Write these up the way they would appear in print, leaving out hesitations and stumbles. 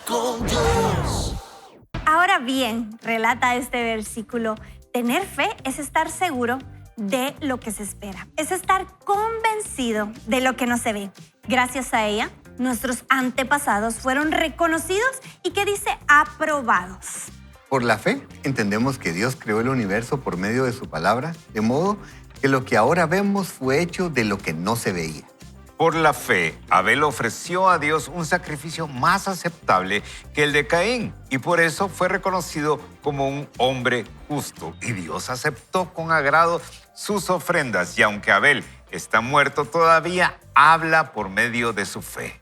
con Dios. Ahora bien, relata este versículo, tener fe es estar seguro de lo que se espera, es estar convencido de lo que no se ve. Gracias a ella, nuestros antepasados fueron reconocidos y que dice aprobados. Por la fe, entendemos que Dios creó el universo por medio de su palabra, de modo que lo que ahora vemos fue hecho de lo que no se veía. Por la fe, Abel ofreció a Dios un sacrificio más aceptable que el de Caín y por eso fue reconocido como un hombre justo. Y Dios aceptó con agrado sus ofrendas y aunque Abel está muerto, todavía habla por medio de su fe.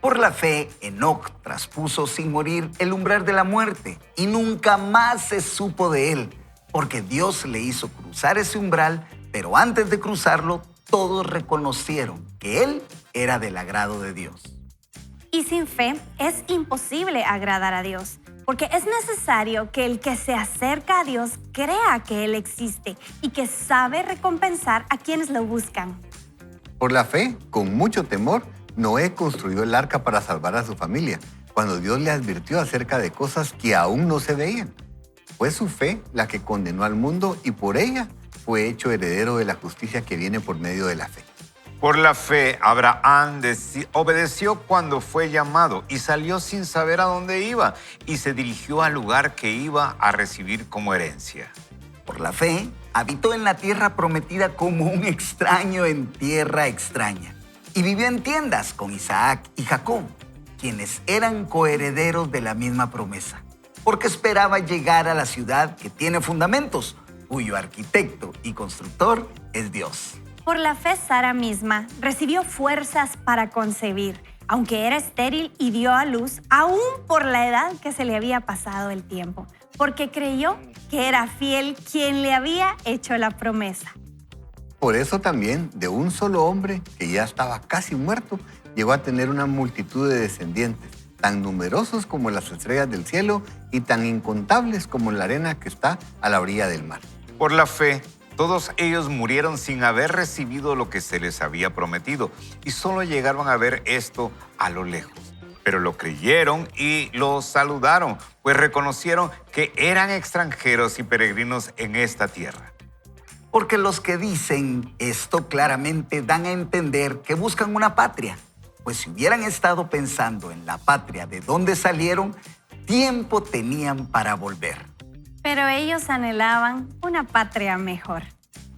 Por la fe, Enoc traspuso sin morir el umbral de la muerte y nunca más se supo de él, porque Dios le hizo cruzar ese umbral, pero antes de cruzarlo, todos reconocieron que él era del agrado de Dios. Y sin fe es imposible agradar a Dios, porque es necesario que el que se acerca a Dios crea que Él existe y que sabe recompensar a quienes lo buscan. Por la fe, con mucho temor, Noé construyó el arca para salvar a su familia, cuando Dios le advirtió acerca de cosas que aún no se veían. Fue su fe la que condenó al mundo y por ella fue hecho heredero de la justicia que viene por medio de la fe. Por la fe, Abraham obedeció cuando fue llamado y salió sin saber a dónde iba y se dirigió al lugar que iba a recibir como herencia. Por la fe, habitó en la tierra prometida como un extraño en tierra extraña y vivió en tiendas con Isaac y Jacob, quienes eran coherederos de la misma promesa, porque esperaba llegar a la ciudad que tiene fundamentos, cuyo arquitecto y constructor es Dios. Por la fe, Sara misma recibió fuerzas para concebir, aunque era estéril y dio a luz, aún por la edad que se le había pasado el tiempo, porque creyó que era fiel quien le había hecho la promesa. Por eso también, de un solo hombre que ya estaba casi muerto, llegó a tener una multitud de descendientes, tan numerosos como las estrellas del cielo y tan incontables como la arena que está a la orilla del mar. Por la fe, todos ellos murieron sin haber recibido lo que se les había prometido y solo llegaron a ver esto a lo lejos. Pero lo creyeron y lo saludaron, pues reconocieron que eran extranjeros y peregrinos en esta tierra. Porque los que dicen esto claramente dan a entender que buscan una patria, pues si hubieran estado pensando en la patria de donde salieron, tiempo tenían para volver. Pero ellos anhelaban una patria mejor,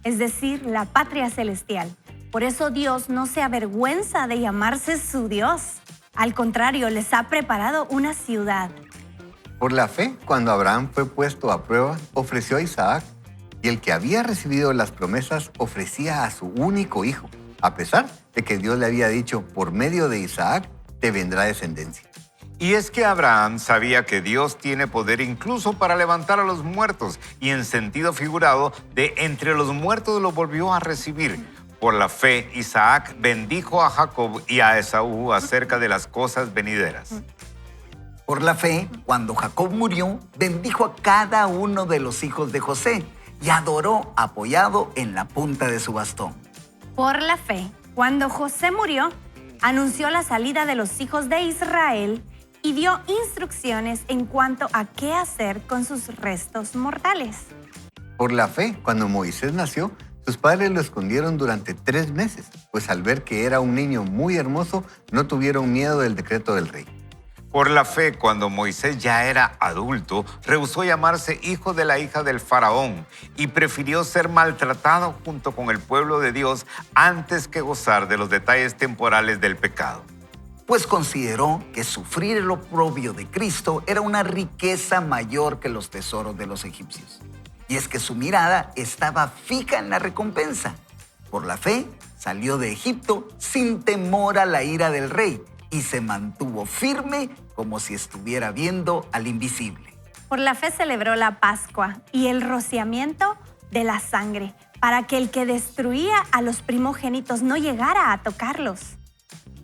es decir, la patria celestial. Por eso Dios no se avergüenza de llamarse su Dios. Al contrario, les ha preparado una ciudad. Por la fe, cuando Abraham fue puesto a prueba, ofreció a Isaac, y el que había recibido las promesas ofrecía a su único hijo, a pesar de que Dios le había dicho, por medio de Isaac te vendrá descendencia. Y es que Abraham sabía que Dios tiene poder incluso para levantar a los muertos y en sentido figurado, de entre los muertos lo volvió a recibir. Por la fe, Isaac bendijo a Jacob y a Esaú acerca de las cosas venideras. Por la fe, cuando Jacob murió, bendijo a cada uno de los hijos de José y adoró apoyado en la punta de su bastón. Por la fe, cuando José murió, anunció la salida de los hijos de Israel y dio instrucciones en cuanto a qué hacer con sus restos mortales. Por la fe, cuando Moisés nació, sus padres lo escondieron durante 3 meses, pues al ver que era un niño muy hermoso, no tuvieron miedo del decreto del rey. Por la fe, cuando Moisés ya era adulto, rehusó llamarse hijo de la hija del faraón y prefirió ser maltratado junto con el pueblo de Dios antes que gozar de los detalles temporales del pecado. Pues consideró que sufrir el oprobio de Cristo era una riqueza mayor que los tesoros de los egipcios. Y es que su mirada estaba fija en la recompensa. Por la fe, salió de Egipto sin temor a la ira del rey y se mantuvo firme como si estuviera viendo al invisible. Por la fe celebró la Pascua y el rociamiento de la sangre, para que el que destruía a los primogénitos no llegara a tocarlos.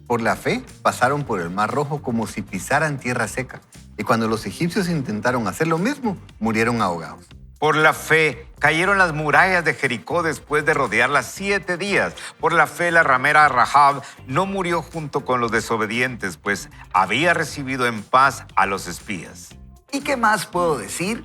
Por la fe, pasaron por el Mar Rojo como si pisaran tierra seca, y cuando los egipcios intentaron hacer lo mismo, murieron ahogados. Por la fe cayeron las murallas de Jericó después de rodearlas 7 días. Por la fe la ramera Rahab no murió junto con los desobedientes, pues había recibido en paz a los espías. ¿Y qué más puedo decir?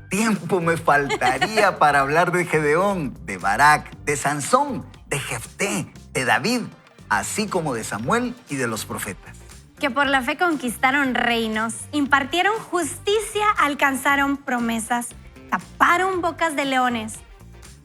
Tiempo me faltaría para hablar de Gedeón, de Barak, de Sansón, de Jefté, de David, así como de Samuel y de los profetas. Que por la fe conquistaron reinos, impartieron justicia, alcanzaron promesas, taparon bocas de leones,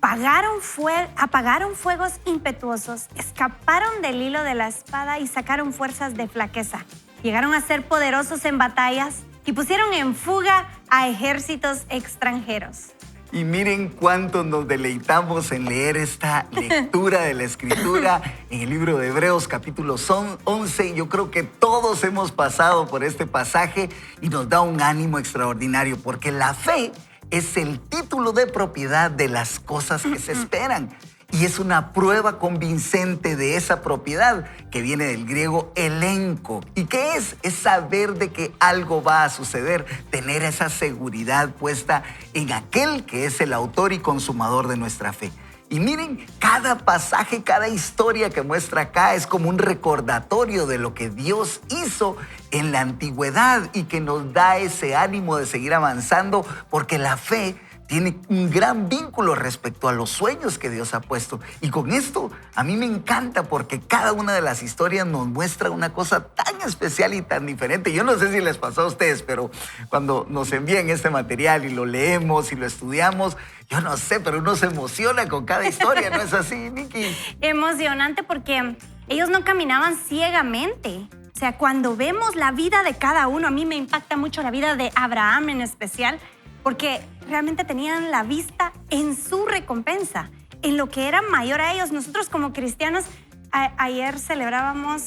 apagaron fuegos impetuosos, escaparon del hilo de la espada y sacaron fuerzas de flaqueza. Llegaron a ser poderosos en batallas y pusieron en fuga a ejércitos extranjeros. Y miren cuánto nos deleitamos en leer esta lectura de la Escritura en el libro de Hebreos capítulo 11. Yo creo que todos hemos pasado por este pasaje y nos da un ánimo extraordinario porque la fe es el título de propiedad de las cosas que se esperan. Y es una prueba convincente de esa propiedad que viene del griego elenco. ¿Y qué es? Es saber de que algo va a suceder, tener esa seguridad puesta en aquel que es el autor y consumador de nuestra fe. Y miren, cada pasaje, cada historia que muestra acá es como un recordatorio de lo que Dios hizo en la antigüedad y que nos da ese ánimo de seguir avanzando porque la fe tiene un gran vínculo respecto a los sueños que Dios ha puesto. Y con esto a mí me encanta porque cada una de las historias nos muestra una cosa tan especial y tan diferente. Yo no sé si les pasó a ustedes, pero cuando nos envían este material y lo leemos y lo estudiamos, yo no sé, pero uno se emociona con cada historia, ¿no es así, Nikki? Emocionante porque ellos no caminaban ciegamente. O sea, cuando vemos la vida de cada uno, a mí me impacta mucho la vida de Abraham en especial, porque realmente tenían la vista en su recompensa, en lo que era mayor a ellos. Nosotros como cristianos, ayer celebrábamos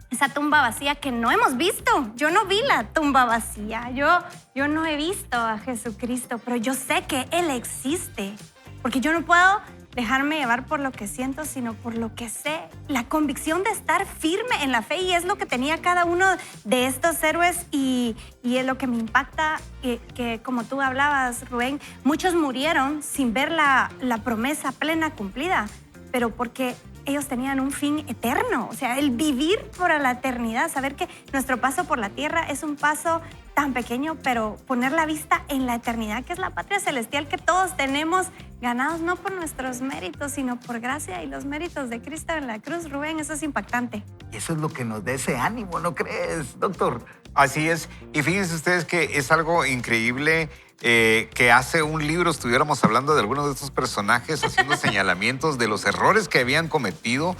esa tumba vacía que no hemos visto. Yo no vi la tumba vacía, yo no he visto a Jesucristo, pero yo sé que Él existe, porque yo no puedo dejarme llevar por lo que siento, sino por lo que sé. La convicción de estar firme en la fe, y es lo que tenía cada uno de estos héroes, y es lo que me impacta, que como tú hablabas, Rubén, muchos murieron sin ver la promesa plena cumplida, pero porque ellos tenían un fin eterno, o sea, el vivir para la eternidad, saber que nuestro paso por la tierra es un paso tan pequeño, pero poner la vista en la eternidad, que es la patria celestial que todos tenemos ganados no por nuestros méritos, sino por gracia y los méritos de Cristo en la cruz. Rubén, eso es impactante. Y eso es lo que nos da ese ánimo, ¿no crees, doctor? Así es. Y fíjense ustedes que es algo increíble que hace un libro estuviéramos hablando de algunos de estos personajes, haciendo señalamientos de los errores que habían cometido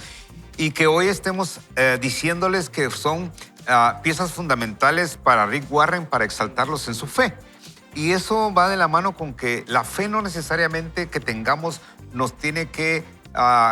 y que hoy estemos diciéndoles que son piezas fundamentales para Rick Warren para exaltarlos en su fe. Y eso va de la mano con que la fe no necesariamente que tengamos nos tiene que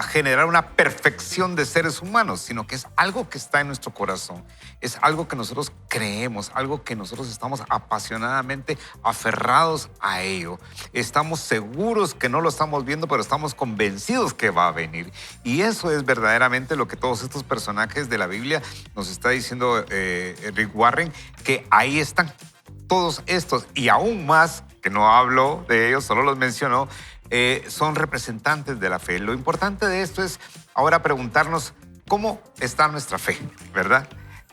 generar una perfección de seres humanos, sino que es algo que está en nuestro corazón, es algo que nosotros creemos, algo que nosotros estamos apasionadamente aferrados a ello. Estamos seguros que no lo estamos viendo, pero estamos convencidos que va a venir. Y eso es verdaderamente lo que todos estos personajes de la Biblia nos está diciendo Rick Warren, que ahí están todos estos y aún más, que no hablo de ellos, solo los menciono, son representantes de la fe. Lo importante de esto es ahora preguntarnos cómo está nuestra fe, ¿verdad?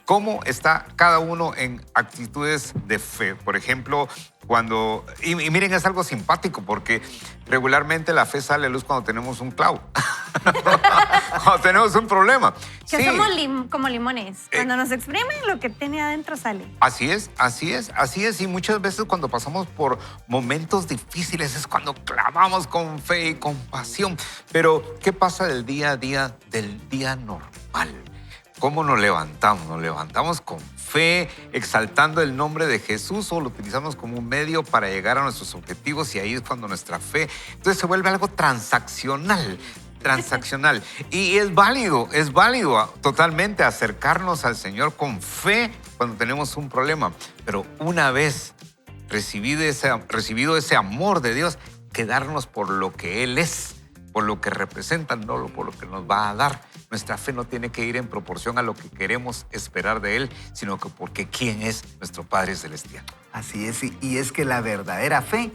¿Cómo está cada uno en actitudes de fe? Por ejemplo, cuando... Y miren, es algo simpático porque regularmente la fe sale a luz cuando tenemos un clavo. Cuando tenemos un problema. Que sí. somos como limones. Cuando nos exprimen, lo que tiene adentro sale. Así es, así es, así es. Y muchas veces cuando pasamos por momentos difíciles es cuando clamamos con fe y con pasión. Pero, ¿qué pasa del día a día, del día normal? ¿Cómo nos levantamos? ¿Nos levantamos con fe, exaltando el nombre de Jesús, o lo utilizamos como un medio para llegar a nuestros objetivos? Y ahí es cuando nuestra fe entonces se vuelve algo transaccional. Y es válido totalmente acercarnos al Señor con fe cuando tenemos un problema. Pero una vez recibido ese amor de Dios, quedarnos por lo que Él es, por lo que representa, no por lo que nos va a dar. Nuestra fe no tiene que ir en proporción a lo que queremos esperar de Él, sino que porque quién es nuestro Padre Celestial. Así es, y es que la verdadera fe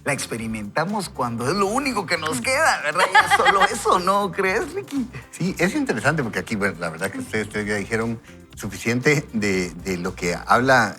la experimentamos cuando es lo único que nos queda, ¿verdad? Ya solo eso, ¿no crees, Ricky? Sí, es interesante porque aquí, bueno, la verdad que ustedes tres ya dijeron suficiente de lo que habla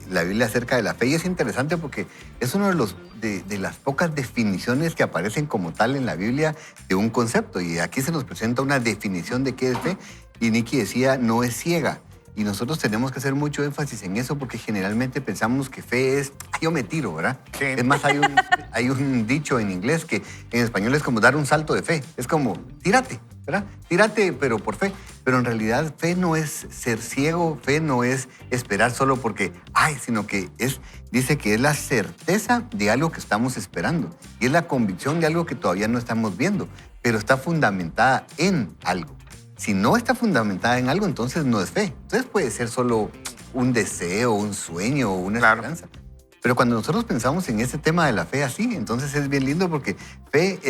la Biblia acerca de la fe. Y es interesante porque es uno de las pocas definiciones que aparecen como tal en la Biblia de un concepto. Y aquí se nos presenta una definición de qué es fe. Y Nicky decía, no es ciega. Y nosotros tenemos que hacer mucho énfasis en eso porque generalmente pensamos que fe es, yo me tiro, ¿verdad? Sí. Es más, hay un dicho en inglés que en español es como dar un salto de fe. Es como, tírate, ¿verdad? Tírate, pero por fe. Pero en realidad fe no es ser ciego, fe no es esperar solo porque, sino que dice que es la certeza de algo que estamos esperando. Y es la convicción de algo que todavía no estamos viendo, pero está fundamentada en algo. Si no está fundamentada en algo, entonces no es fe. Entonces puede ser solo un deseo, un sueño o una esperanza. Pero cuando nosotros pensamos en ese tema de la fe así, entonces es bien lindo porque fe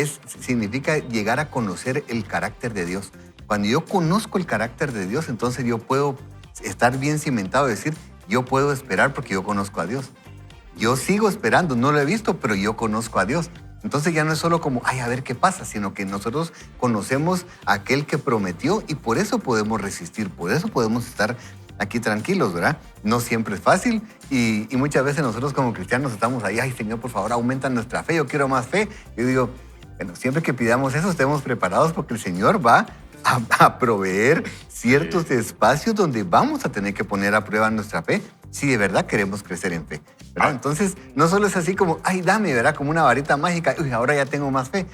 significa llegar a conocer el carácter de Dios. Cuando yo conozco el carácter de Dios, entonces yo puedo estar bien cimentado y decir, yo puedo esperar porque yo conozco a Dios. Yo sigo esperando, no lo he visto, pero yo conozco a Dios. Entonces ya no es solo como, a ver qué pasa, sino que nosotros conocemos a aquel que prometió y por eso podemos resistir, por eso podemos estar aquí tranquilos, ¿verdad? No siempre es fácil y muchas veces nosotros como cristianos estamos ahí, Señor, por favor, aumenta nuestra fe, yo quiero más fe. Yo digo, bueno, siempre que pidamos eso, estemos preparados porque el Señor va a proveer ciertos espacios donde vamos a tener que poner a prueba nuestra fe si de verdad queremos crecer en fe, ¿verdad? Entonces, no solo es así como, dame, ¿verdad? Como una varita mágica, ahora ya tengo más fe.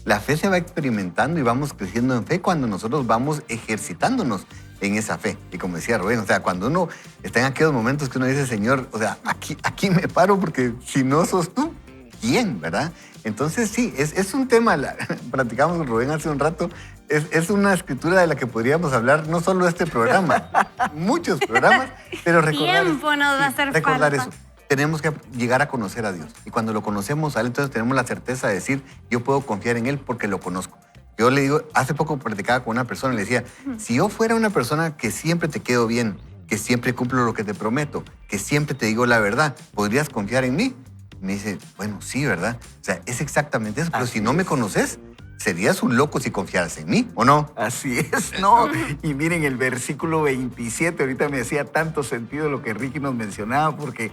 La fe se va experimentando y vamos creciendo en fe cuando nosotros vamos ejercitándonos en esa fe. Y como decía Rubén, o sea, cuando uno está en aquellos momentos que uno dice, Señor, o sea, aquí me paro porque si no sos tú, ¿quién, verdad? Entonces, sí, es un tema, platicamos con Rubén hace un rato, es una escritura de la que podríamos hablar no solo este programa, muchos programas, pero recordar Tiempo nos va a hacer recordar falta. eso. Tenemos que llegar a conocer a Dios. Y cuando lo conocemos a Él, entonces tenemos la certeza de decir, yo puedo confiar en Él porque lo conozco. Yo le digo, hace poco platicaba con una persona y le decía, si yo fuera una persona que siempre te quedo bien, que siempre cumplo lo que te prometo, que siempre te digo la verdad, ¿podrías confiar en mí? Me dice, bueno, sí, ¿verdad? O sea, es exactamente eso. Pero si no me conoces, serías un loco si confiaras en mí, ¿o no? Así es, ¿no? Y miren, el versículo 27, ahorita me hacía tanto sentido lo que Ricky nos mencionaba, porque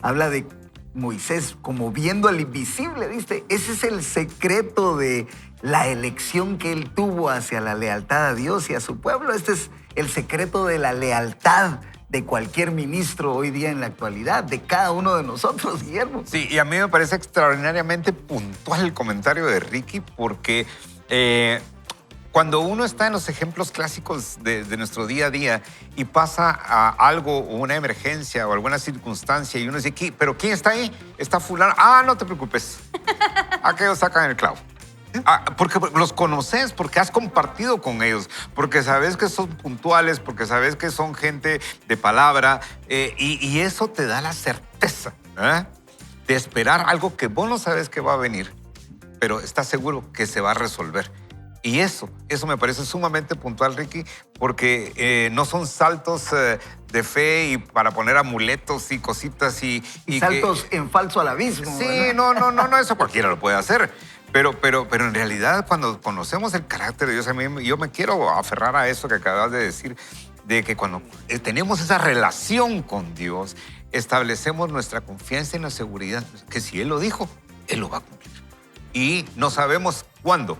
habla de Moisés como viendo al invisible, ¿viste? Ese es el secreto de la elección que él tuvo hacia la lealtad a Dios y a su pueblo. Este es el secreto de la lealtad de cualquier ministro hoy día en la actualidad, de cada uno de nosotros, Guillermo. Sí, y a mí me parece extraordinariamente puntual el comentario de Ricky porque cuando uno está en los ejemplos clásicos de nuestro día a día y pasa a algo o una emergencia o alguna circunstancia y uno dice, ¿pero quién está ahí? Está fulano. No te preocupes. Aquellos sacan el clavo. Porque los conoces, porque has compartido con ellos, porque sabes que son puntuales, porque sabes que son gente de palabra y eso te da la certeza de esperar algo que vos no sabes que va a venir, pero estás seguro que se va a resolver. Y eso me parece sumamente puntual, Ricky, porque no son saltos de fe y para poner amuletos y cositas y saltos en falso al abismo. Sí, ¿verdad? no, eso cualquiera lo puede hacer. Pero en realidad, cuando conocemos el carácter de Dios, yo me quiero aferrar a eso que acabas de decir, de que cuando tenemos esa relación con Dios, establecemos nuestra confianza en la seguridad, que si Él lo dijo, Él lo va a cumplir. Y no sabemos cuándo.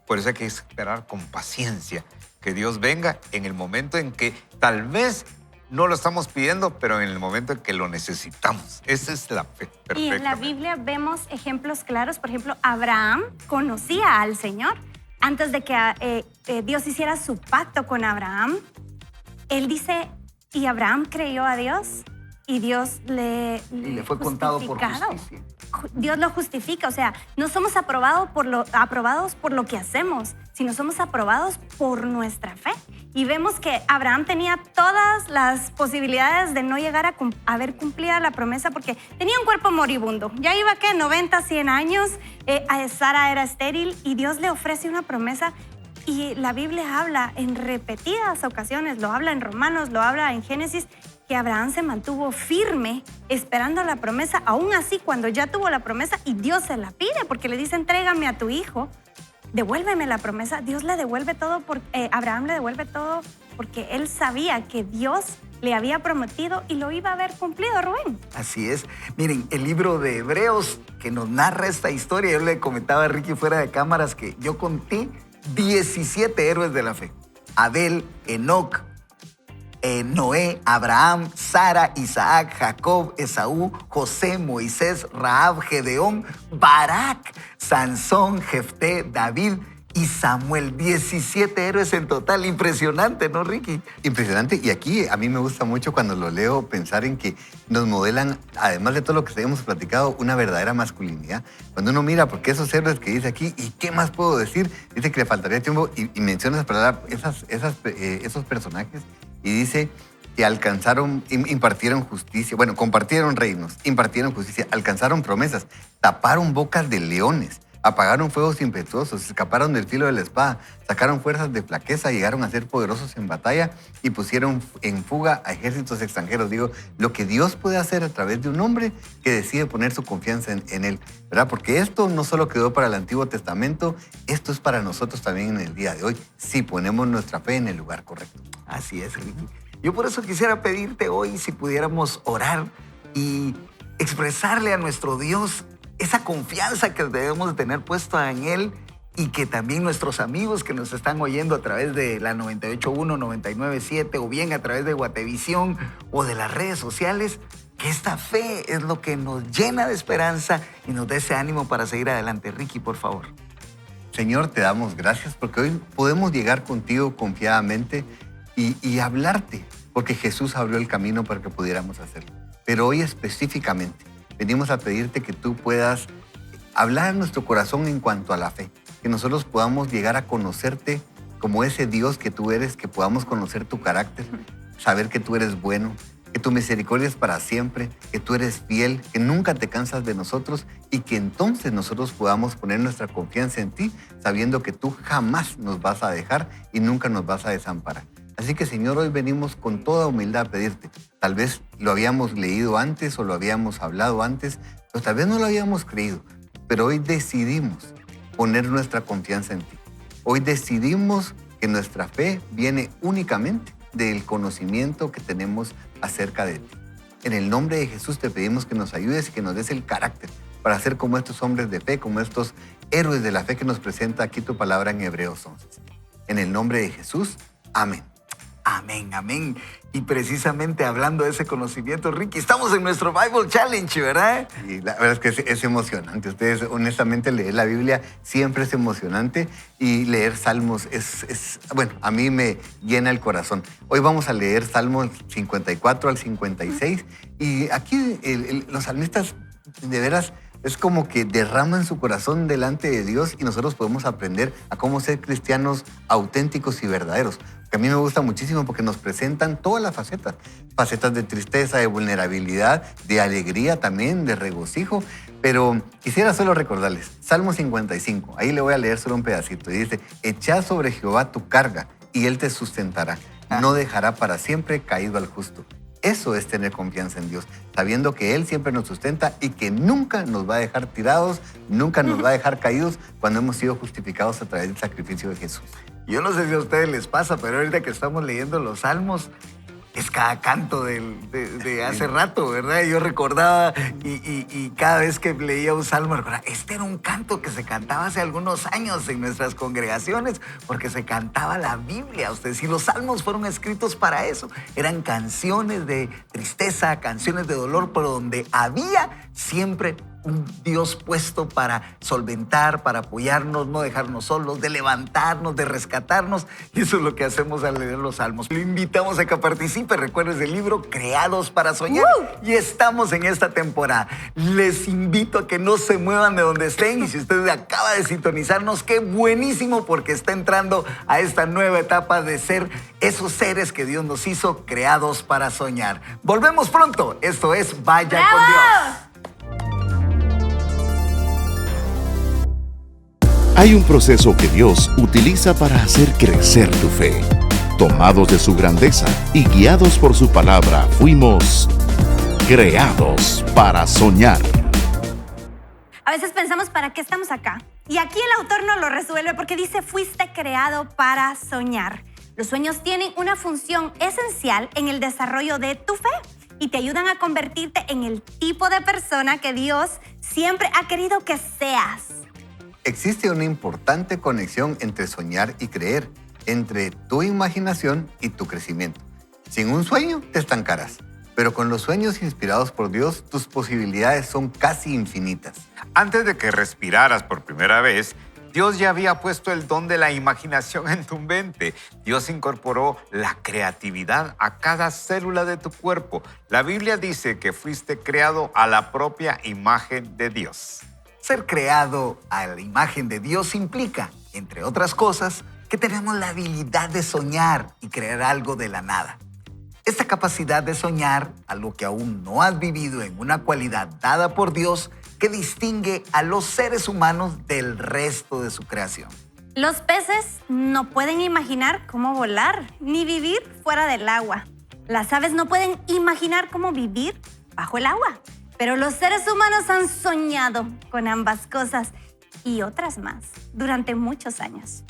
Por eso hay que esperar con paciencia que Dios venga en el momento en que tal vez no lo estamos pidiendo, pero en el momento en que lo necesitamos. Esa es la fe. Y en la Biblia vemos ejemplos claros. Por ejemplo, Abraham conocía al Señor. Antes de que Dios hiciera su pacto con Abraham, él dice, y Abraham creyó a Dios y Dios le fue contado por justicia. Dios lo justifica, o sea, no somos aprobados por lo que hacemos, sino somos aprobados por nuestra fe. Y vemos que Abraham tenía todas las posibilidades de no llegar a haber cumplida la promesa porque tenía un cuerpo moribundo. Ya iba, 90, 100 años, Sara era estéril y Dios le ofrece una promesa. Y la Biblia habla en repetidas ocasiones, lo habla en Romanos, lo habla en Génesis, que Abraham se mantuvo firme esperando la promesa, aún así cuando ya tuvo la promesa y Dios se la pide, porque le dice, entrégame a tu hijo, devuélveme la promesa. Dios le devuelve todo, Abraham le devuelve todo porque él sabía que Dios le había prometido y lo iba a haber cumplido, Rubén. Así es. Miren, el libro de Hebreos que nos narra esta historia, yo le comentaba a Ricky fuera de cámaras que yo conté 17 héroes de la fe. Abel, Enoc, Noé, Abraham, Sara, Isaac, Jacob, Esaú, José, Moisés, Rahab, Gedeón, Barak, Sansón, Jefté, David y Samuel. 17 héroes en total. Impresionante, ¿no, Ricky? Impresionante. Y aquí a mí me gusta mucho cuando lo leo pensar en que nos modelan, además de todo lo que hemos platicado, una verdadera masculinidad. Cuando uno mira, porque esos héroes que dice aquí, ¿y qué más puedo decir? Dice que le faltaría tiempo y menciona esa palabra, esos personajes y dice que alcanzaron, impartieron justicia, bueno, compartieron reinos, impartieron justicia, alcanzaron promesas, taparon bocas de leones, apagaron fuegos impetuosos, escaparon del filo de la espada, sacaron fuerzas de flaqueza, llegaron a ser poderosos en batalla y pusieron en fuga a ejércitos extranjeros. Digo, lo que Dios puede hacer a través de un hombre que decide poner su confianza en él, ¿verdad? Porque esto no solo quedó para el Antiguo Testamento, esto es para nosotros también en el día de hoy, si ponemos nuestra fe en el lugar correcto. Así es, Ricky. Yo por eso quisiera pedirte hoy si pudiéramos orar y expresarle a nuestro Dios esa confianza que debemos de tener puesta en Él y que también nuestros amigos que nos están oyendo a través de la 98.1, 99.7 o bien a través de Guatevisión o de las redes sociales, que esta fe es lo que nos llena de esperanza y nos da ese ánimo para seguir adelante. Ricky, por favor. Señor, te damos gracias porque hoy podemos llegar contigo confiadamente y hablarte, porque Jesús abrió el camino para que pudiéramos hacerlo. Pero hoy específicamente venimos a pedirte que tú puedas hablar a nuestro corazón en cuanto a la fe, que nosotros podamos llegar a conocerte como ese Dios que tú eres, que podamos conocer tu carácter, saber que tú eres bueno, que tu misericordia es para siempre, que tú eres fiel, que nunca te cansas de nosotros y que entonces nosotros podamos poner nuestra confianza en ti, sabiendo que tú jamás nos vas a dejar y nunca nos vas a desamparar. Así que, Señor, hoy venimos con toda humildad a pedirte. Tal vez lo habíamos leído antes o lo habíamos hablado antes, pero tal vez no lo habíamos creído. Pero hoy decidimos poner nuestra confianza en ti. Hoy decidimos que nuestra fe viene únicamente del conocimiento que tenemos acerca de ti. En el nombre de Jesús te pedimos que nos ayudes y que nos des el carácter para ser como estos hombres de fe, como estos héroes de la fe que nos presenta aquí tu palabra en Hebreos 11. En el nombre de Jesús, amén. Amén, amén. Y precisamente hablando de ese conocimiento, Ricky, estamos en nuestro Bible Challenge, ¿verdad? Y la verdad es que es emocionante. Ustedes, honestamente, leer la Biblia siempre es emocionante y leer Salmos bueno, a mí me llena el corazón. Hoy vamos a leer Salmos 54 al 56 y aquí los salmistas, de veras, es como que derraman su corazón delante de Dios y nosotros podemos aprender a cómo ser cristianos auténticos y verdaderos. Que a mí me gusta muchísimo porque nos presentan todas las facetas. Facetas de tristeza, de vulnerabilidad, de alegría también, de regocijo. Pero quisiera solo recordarles, Salmo 55, ahí le voy a leer solo un pedacito. Y dice, echad sobre Jehová tu carga y Él te sustentará. No dejará para siempre caído al justo. Eso es tener confianza en Dios, sabiendo que Él siempre nos sustenta y que nunca nos va a dejar tirados, nunca nos va a dejar caídos cuando hemos sido justificados a través del sacrificio de Jesús. Yo no sé si a ustedes les pasa, pero ahorita que estamos leyendo los Salmos, es cada canto de hace rato, ¿verdad? Yo recordaba y cada vez que leía un salmo, recordaba, este era un canto que se cantaba hace algunos años en nuestras congregaciones, porque se cantaba la Biblia. Ustedes, si los salmos fueron escritos para eso, eran canciones de tristeza, canciones de dolor, pero donde había siempre un Dios puesto para solventar, para apoyarnos, no dejarnos solos, de levantarnos, de rescatarnos. Y eso es lo que hacemos al leer los salmos. Lo invitamos a que participe. Recuerden el libro Creados para Soñar. Y estamos en esta temporada. Les invito a que no se muevan de donde estén. Y si usted acaba de sintonizarnos, qué buenísimo, porque está entrando a esta nueva etapa de ser esos seres que Dios nos hizo, creados para soñar. Volvemos pronto. Esto es Vaya ¡Bravo! con Dios. Hay un proceso que Dios utiliza para hacer crecer tu fe. Tomados de su grandeza y guiados por su palabra, fuimos creados para soñar. A veces pensamos, ¿para qué estamos acá? Y aquí el autor nos lo resuelve porque dice, fuiste creado para soñar. Los sueños tienen una función esencial en el desarrollo de tu fe y te ayudan a convertirte en el tipo de persona que Dios siempre ha querido que seas. Existe una importante conexión entre soñar y creer, entre tu imaginación y tu crecimiento. Sin un sueño te estancarás, pero con los sueños inspirados por Dios, tus posibilidades son casi infinitas. Antes de que respiraras por primera vez, Dios ya había puesto el don de la imaginación en tu mente. Dios incorporó la creatividad a cada célula de tu cuerpo. La Biblia dice que fuiste creado a la propia imagen de Dios. Ser creado a la imagen de Dios implica, entre otras cosas, que tenemos la habilidad de soñar y crear algo de la nada. Esta capacidad de soñar, algo que aún no has vivido en una cualidad dada por Dios, que distingue a los seres humanos del resto de su creación. Los peces no pueden imaginar cómo volar ni vivir fuera del agua. Las aves no pueden imaginar cómo vivir bajo el agua. Pero los seres humanos han soñado con ambas cosas y otras más durante muchos años.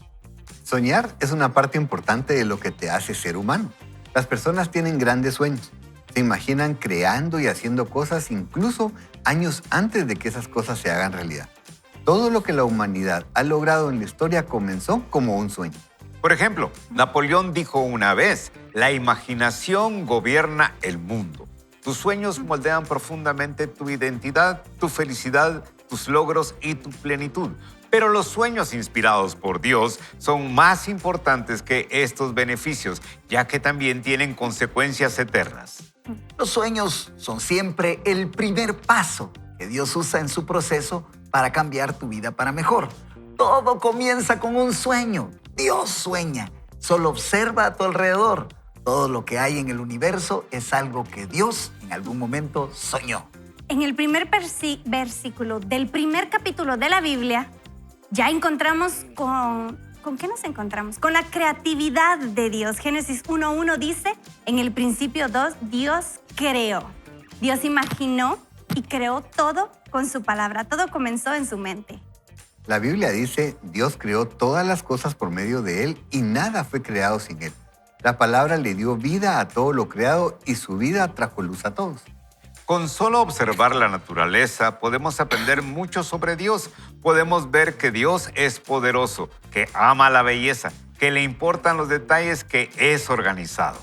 Soñar es una parte importante de lo que te hace ser humano. Las personas tienen grandes sueños. Se imaginan creando y haciendo cosas incluso años antes de que esas cosas se hagan realidad. Todo lo que la humanidad ha logrado en la historia comenzó como un sueño. Por ejemplo, Napoleón dijo una vez, la imaginación gobierna el mundo. Tus sueños moldean profundamente tu identidad, tu felicidad, tus logros y tu plenitud. Pero los sueños inspirados por Dios son más importantes que estos beneficios, ya que también tienen consecuencias eternas. Los sueños son siempre el primer paso que Dios usa en su proceso para cambiar tu vida para mejor. Todo comienza con un sueño. Dios sueña. Solo observa a tu alrededor. Todo lo que hay en el universo es algo que Dios en algún momento soñó. En el primer versículo del primer capítulo de la Biblia, ya encontramos ¿con qué nos encontramos? Con la creatividad de Dios. Génesis 1:1 dice, en el principio 2, Dios creó. Dios imaginó y creó todo con su palabra. Todo comenzó en su mente. La Biblia dice, Dios creó todas las cosas por medio de Él y nada fue creado sin Él. La palabra le dio vida a todo lo creado y su vida trajo luz a todos. Con solo observar la naturaleza podemos aprender mucho sobre Dios. Podemos ver que Dios es poderoso, que ama la belleza, que le importan los detalles, que es organizado.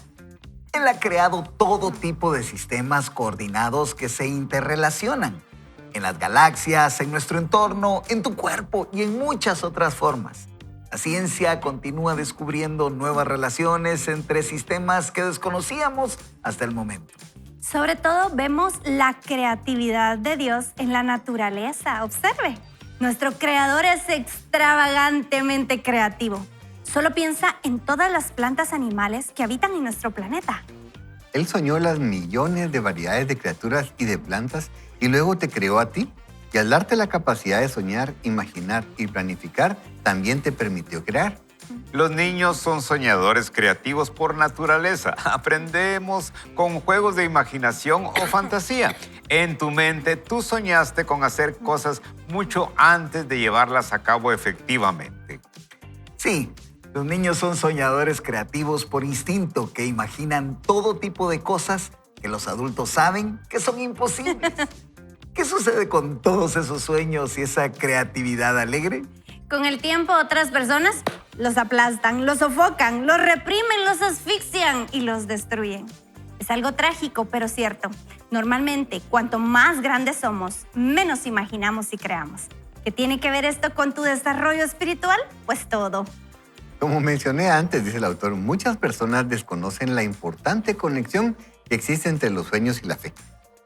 Él ha creado todo tipo de sistemas coordinados que se interrelacionan. En las galaxias, en nuestro entorno, en tu cuerpo y en muchas otras formas. La ciencia continúa descubriendo nuevas relaciones entre sistemas que desconocíamos hasta el momento. Sobre todo vemos la creatividad de Dios en la naturaleza. Observe, nuestro creador es extravagantemente creativo. Solo piensa en todas las plantas animales que habitan en nuestro planeta. Él soñó las millones de variedades de criaturas y de plantas y luego te creó a ti. Y al darte la capacidad de soñar, imaginar y planificar, también te permitió crear. Los niños son soñadores creativos por naturaleza. Aprendemos con juegos de imaginación o fantasía. En tu mente, tú soñaste con hacer cosas mucho antes de llevarlas a cabo efectivamente. Sí, los niños son soñadores creativos por instinto que imaginan todo tipo de cosas que los adultos saben que son imposibles. ¿Qué sucede con todos esos sueños y esa creatividad alegre? Con el tiempo, otras personas los aplastan, los sofocan, los reprimen, los asfixian y los destruyen. Es algo trágico, pero cierto. Normalmente, cuanto más grandes somos, menos imaginamos y creamos. ¿Qué tiene que ver esto con tu desarrollo espiritual? Pues todo. Como mencioné antes, dice el autor, muchas personas desconocen la importante conexión que existe entre los sueños y la fe.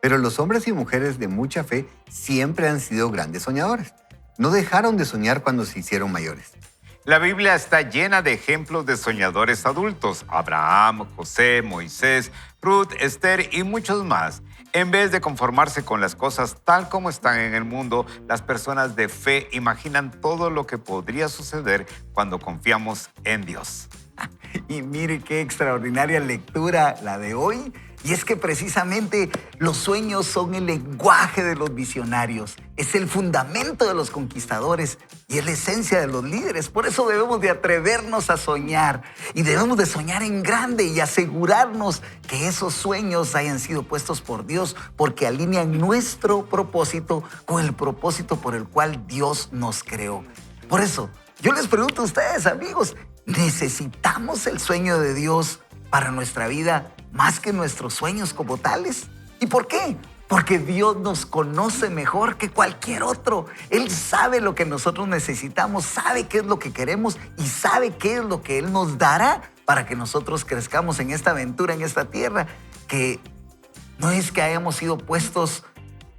Pero los hombres y mujeres de mucha fe siempre han sido grandes soñadores. No dejaron de soñar cuando se hicieron mayores. La Biblia está llena de ejemplos de soñadores adultos. Abraham, José, Moisés, Ruth, Esther y muchos más. En vez de conformarse con las cosas tal como están en el mundo, las personas de fe imaginan todo lo que podría suceder cuando confiamos en Dios. Y mire qué extraordinaria lectura la de hoy. Y es que precisamente los sueños son el lenguaje de los visionarios, es el fundamento de los conquistadores y es la esencia de los líderes. Por eso debemos de atrevernos a soñar y debemos de soñar en grande y asegurarnos que esos sueños hayan sido puestos por Dios, porque alinean nuestro propósito con el propósito por el cual Dios nos creó. Por eso, yo les pregunto a ustedes, amigos, ¿necesitamos el sueño de Dios para nuestra vida más que nuestros sueños como tales? ¿Y por qué? Porque Dios nos conoce mejor que cualquier otro. Él sabe lo que nosotros necesitamos, sabe qué es lo que queremos y sabe qué es lo que Él nos dará para que nosotros crezcamos en esta aventura, en esta tierra, que no es que hayamos sido puestos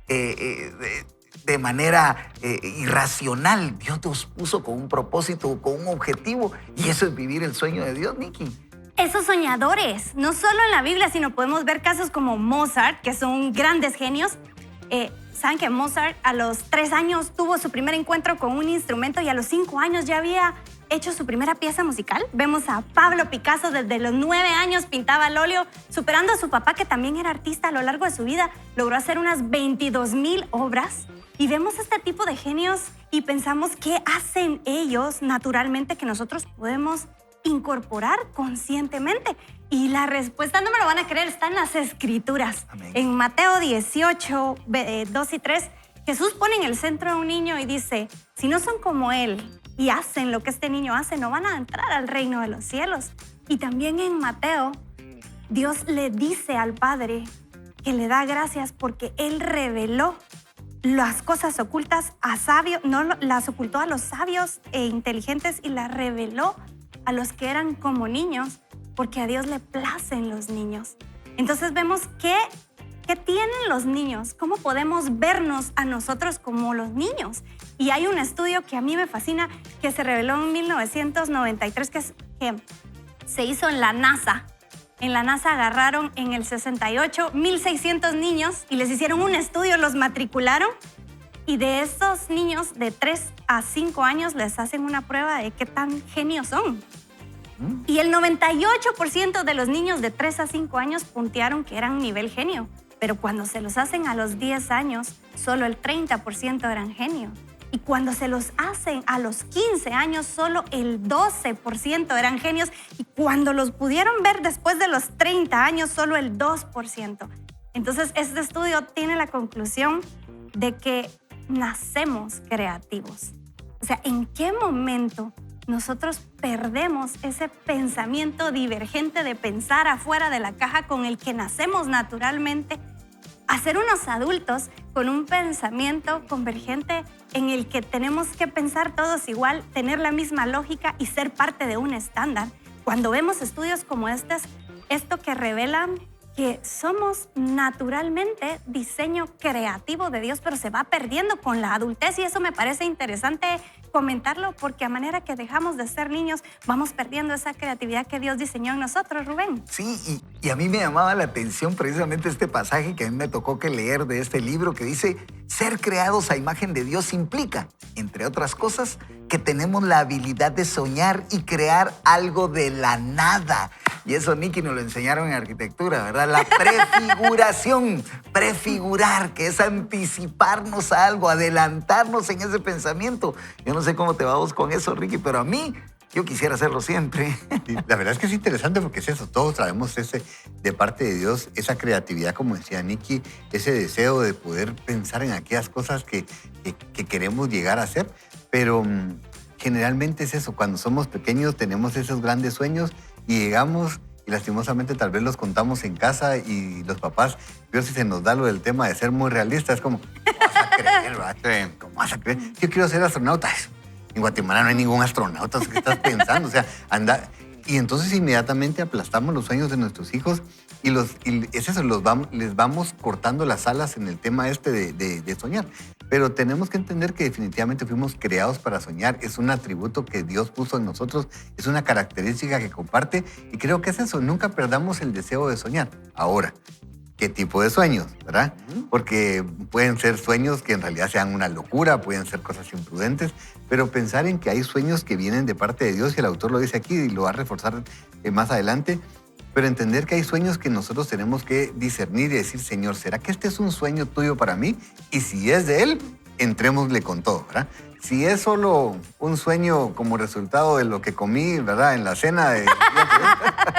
de manera irracional. Dios nos puso con un propósito, con un objetivo, y eso es vivir el sueño de Dios, Nikki. Esos soñadores, no solo en la Biblia, sino podemos ver casos como Mozart, que son grandes genios. Saben que Mozart a los 3 años tuvo su primer encuentro con un instrumento y a los 5 años ya había hecho su primera pieza musical. Vemos a Pablo Picasso desde los 9 años pintaba al óleo, superando a su papá, que también era artista. A lo largo de su vida logró hacer unas 22,000 obras. Y vemos este tipo de genios y pensamos qué hacen ellos naturalmente que nosotros podemos incorporar conscientemente. Y la respuesta, no me lo van a creer, está en las Escrituras. Amén. En Mateo 18, 2 y 3, Jesús pone en el centro a un niño y dice, si no son como él y hacen lo que este niño hace, no van a entrar al reino de los cielos. Y también en Mateo, Dios le dice al Padre que le da gracias porque Él reveló las cosas ocultas a sabios, no las ocultó a los sabios e inteligentes y las reveló a los que eran como niños, porque a Dios le placen los niños. Entonces vemos qué tienen los niños, cómo podemos vernos a nosotros como los niños. Y hay un estudio que a mí me fascina, que se reveló en 1993, que se hizo en la NASA. En la NASA agarraron en el 68 1,600 niños y les hicieron un estudio, los matricularon. Y de esos niños de 3 a 5 años les hacen una prueba de qué tan genios son. Y el 98% de los niños de 3 a 5 años puntearon que eran nivel genio. Pero cuando se los hacen a los 10 años, solo el 30% eran genio. Y cuando se los hacen a los 15 años, solo el 12% eran genios. Y cuando los pudieron ver después de los 30 años, solo el 2%. Entonces, este estudio tiene la conclusión de que nacemos creativos. O sea, ¿en qué momento nosotros perdemos ese pensamiento divergente de pensar afuera de la caja con el que nacemos naturalmente a ser unos adultos con un pensamiento convergente en el que tenemos que pensar todos igual, tener la misma lógica y ser parte de un estándar? Cuando vemos estudios como esto que revelan que somos naturalmente diseño creativo de Dios, pero se va perdiendo con la adultez, y eso me parece interesante comentarlo, porque a manera que dejamos de ser niños, vamos perdiendo esa creatividad que Dios diseñó en nosotros, Rubén. Sí, y a mí me llamaba la atención precisamente este pasaje que a mí me tocó que leer de este libro, que dice, ser creados a imagen de Dios implica, entre otras cosas, que tenemos la habilidad de soñar y crear algo de la nada. Y eso, Nikki, nos lo enseñaron en arquitectura, ¿verdad? La prefiguración, prefigurar, que es anticiparnos a algo, adelantarnos en ese pensamiento. Yo no sé cómo te vamos con eso, Ricky, pero a mí, yo quisiera hacerlo siempre. Sí, la verdad es que es interesante porque es eso, todos traemos de parte de Dios, esa creatividad, como decía Nikki, ese deseo de poder pensar en aquellas cosas que queremos llegar a hacer, pero generalmente es eso, cuando somos pequeños tenemos esos grandes sueños y llegamos y lastimosamente tal vez los contamos en casa y los papás, pero si se nos da lo del tema de ser muy realistas, es como, ¿cómo vas a creer, verdad? Sí. ¿Cómo vas a creer? Yo quiero ser astronauta. En Guatemala no hay ningún astronauta, ¿qué estás pensando? O sea, anda. Y entonces inmediatamente aplastamos los sueños de nuestros hijos y es eso, les vamos cortando las alas en el tema de soñar. Pero tenemos que entender que definitivamente fuimos creados para soñar. Es un atributo que Dios puso en nosotros, es una característica que comparte y creo que es eso, nunca perdamos el deseo de soñar. Ahora, qué tipo de sueños, ¿verdad? Porque pueden ser sueños que en realidad sean una locura, pueden ser cosas imprudentes, pero pensar en que hay sueños que vienen de parte de Dios, y el autor lo dice aquí y lo va a reforzar más adelante, pero entender que hay sueños que nosotros tenemos que discernir y decir, Señor, ¿será que este es un sueño tuyo para mí? Y si es de Él, entrémosle con todo, ¿verdad? Si es solo un sueño como resultado de lo que comí, ¿verdad? En la cena,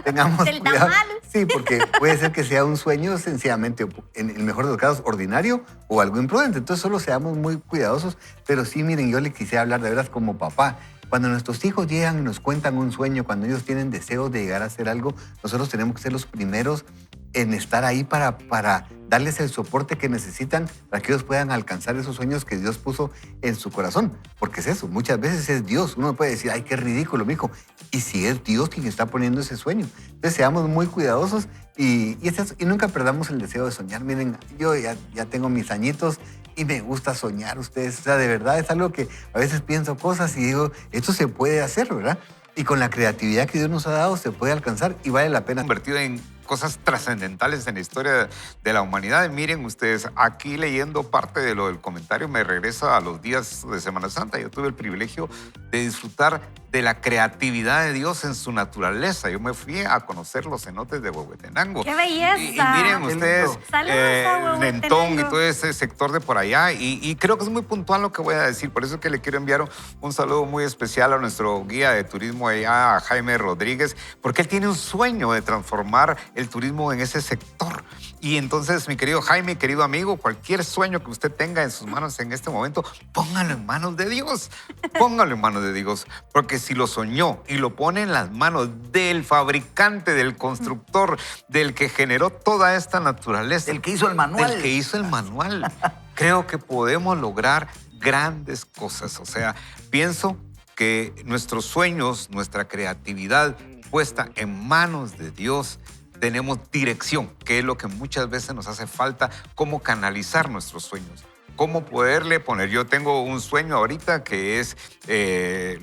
tengamos Del cuidado. tamal. Sí, porque puede ser que sea un sueño sencillamente, en el mejor de los casos, ordinario o algo imprudente. Entonces solo seamos muy cuidadosos. Pero sí, miren, yo le quisiera hablar de veras como papá. Cuando nuestros hijos llegan y nos cuentan un sueño, cuando ellos tienen deseos de llegar a hacer algo, nosotros tenemos que ser los primeros en estar ahí para darles el soporte que necesitan para que ellos puedan alcanzar esos sueños que Dios puso en su corazón. Porque es eso, muchas veces es Dios. Uno puede decir, ay, qué ridículo, mijo. Y si es Dios quien está poniendo ese sueño. Entonces seamos muy cuidadosos y nunca perdamos el deseo de soñar. Miren, yo ya tengo mis añitos y me gusta soñar, ustedes. O sea, de verdad es algo que a veces pienso cosas y digo, esto se puede hacer, ¿verdad? Y con la creatividad que Dios nos ha dado se puede alcanzar y vale la pena. Convertido en cosas trascendentales en la historia de la humanidad. Miren ustedes, aquí leyendo parte de lo del comentario me regresa a los días de Semana Santa. Yo tuve el privilegio de disfrutar de la creatividad de Dios en su naturaleza. Yo me fui a conocer los cenotes de Huehuetenango. ¡Qué belleza! Y miren ustedes, Saludos a Huehuetenango. Nentón y todo ese sector de por allá. Y creo que es muy puntual lo que voy a decir. Por eso es que le quiero enviar un saludo muy especial a nuestro guía de turismo allá, a Jaime Rodríguez, porque él tiene un sueño de transformar el turismo en ese sector. Y entonces, mi querido Jaime, querido amigo, cualquier sueño que usted tenga en sus manos en este momento, póngalo en manos de Dios. Póngalo en manos de Dios. Porque si lo soñó y lo pone en las manos del fabricante, del constructor, del que generó toda esta naturaleza. El que hizo el manual. Del que hizo el manual. Creo que podemos lograr grandes cosas. O sea, pienso que nuestros sueños, nuestra creatividad puesta en manos de Dios, tenemos dirección, que es lo que muchas veces nos hace falta, cómo canalizar nuestros sueños, cómo poderle poner. Yo tengo un sueño ahorita que es